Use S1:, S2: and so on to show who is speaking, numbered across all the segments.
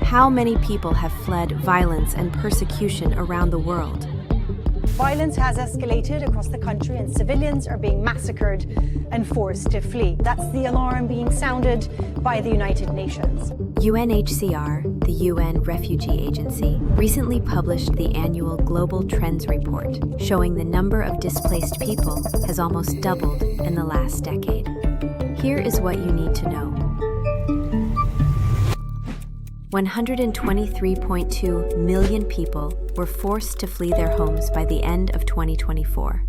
S1: How many people have fled violence and persecution around the world?
S2: Violence has escalated across the country and civilians are being massacred and forced to flee. That's the alarm being sounded by the United Nations.
S1: UNHCR, the UN Refugee Agency, recently published the annual Global Trends Report, showing the number of displaced people has almost doubled in the last decade. Here is what you need to know. 123.2 million people were forced to flee their homes by the end of 2024.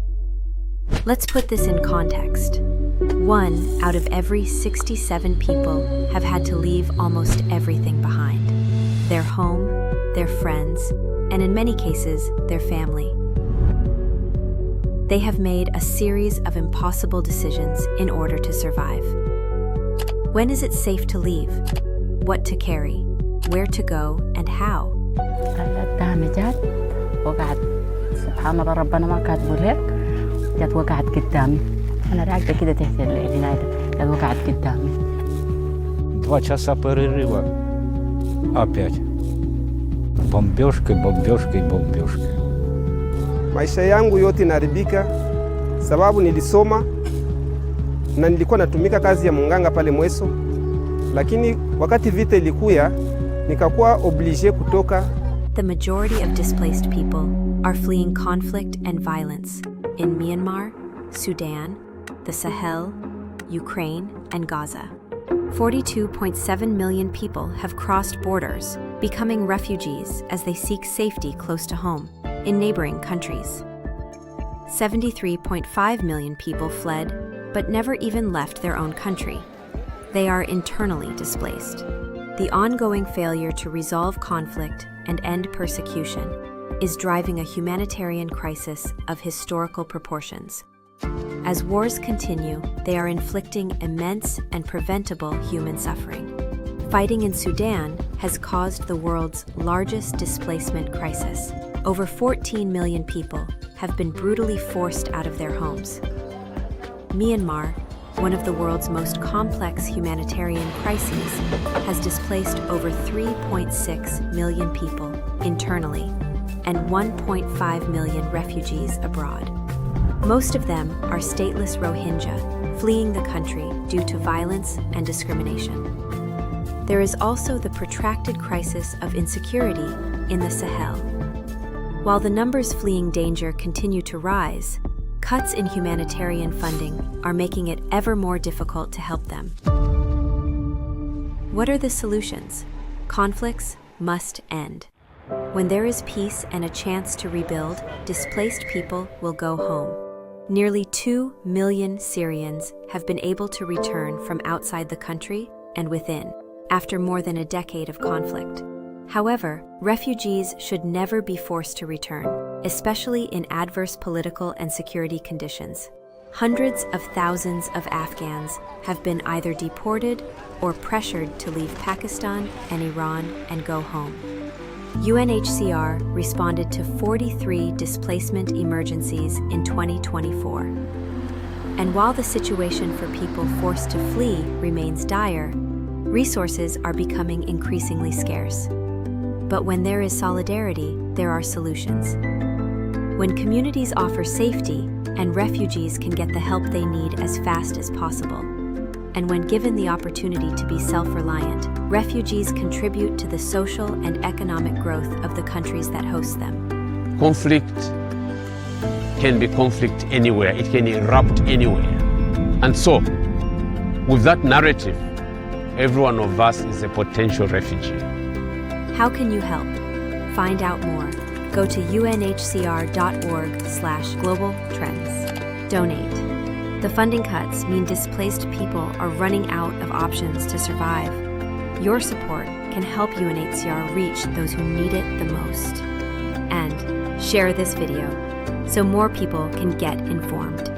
S1: Let's put this in context. 1 out of every 67 people have had to leave almost everything behind: their home, their friends, and in many cases, their family. They have made a series of impossible decisions in order to survive. When is it safe to leave? What to carry? Where to go and how?
S3: سبحان الله ربنا ما كاتبه لك. جت وقعت قدامي. أنا راكدة كده تحت العناية. جت وقعت قدامي.
S4: 2 часа перерыва. Опять. Бомбежки, бомбежки, бомбежки.
S5: Maisha yangu yote inaharibika sababu nilisoma na nilikuwa natumika kazi ya munganga pale Mweso, lakini wakati vita ilikuya nikakuwa obligé kutoka.
S1: The majority of displaced people are fleeing conflict and violence in Myanmar, Sudan, the Sahel, Ukraine, and Gaza. 42.7 million people have crossed borders, becoming refugees as they seek safety close to home in neighboring countries. 73.5 million people fled, but never even left their own country. They are internally displaced. The ongoing failure to resolve conflict and end persecution is driving a humanitarian crisis of historical proportions. As wars continue, they are inflicting immense and preventable human suffering. Fighting in Sudan has caused the world's largest displacement crisis. Over 14 million people have been brutally forced out of their homes. Myanmar, one of the world's most complex humanitarian crises, has displaced over 3.6 million people internally and 1.5 million refugees abroad. Most of them are stateless Rohingya, fleeing the country due to violence and discrimination. There is also the protracted crisis of insecurity in the Sahel. While the numbers fleeing danger continue to rise, cuts in humanitarian funding are making it ever more difficult to help them. What are the solutions? Conflicts must end. When there is peace and a chance to rebuild, displaced people will go home. Nearly 2 million Syrians have been able to return from outside the country and within, after more than a decade of conflict. However, refugees should never be forced to return, especially in adverse political and security conditions. Hundreds of thousands of Afghans have been either deported or pressured to leave Pakistan and Iran and go home. UNHCR responded to 43 displacement emergencies in 2024. And while the situation for people forced to flee remains dire, resources are becoming increasingly scarce. But when there is solidarity, there are solutions. When communities offer safety and refugees can get the help they need as fast as possible, and when given the opportunity to be self-reliant, refugees contribute to the social and economic growth of the countries that host them.
S6: Conflict can be conflict anywhere. It can erupt anywhere. And so, with that narrative, every one of us is a potential refugee.
S1: How can you help? Find out more. Go to unhcr.org/globaltrends. Donate. The funding cuts mean displaced people are running out of options to survive. Your support can help UNHCR reach those who need it the most. And share this video so more people can get informed.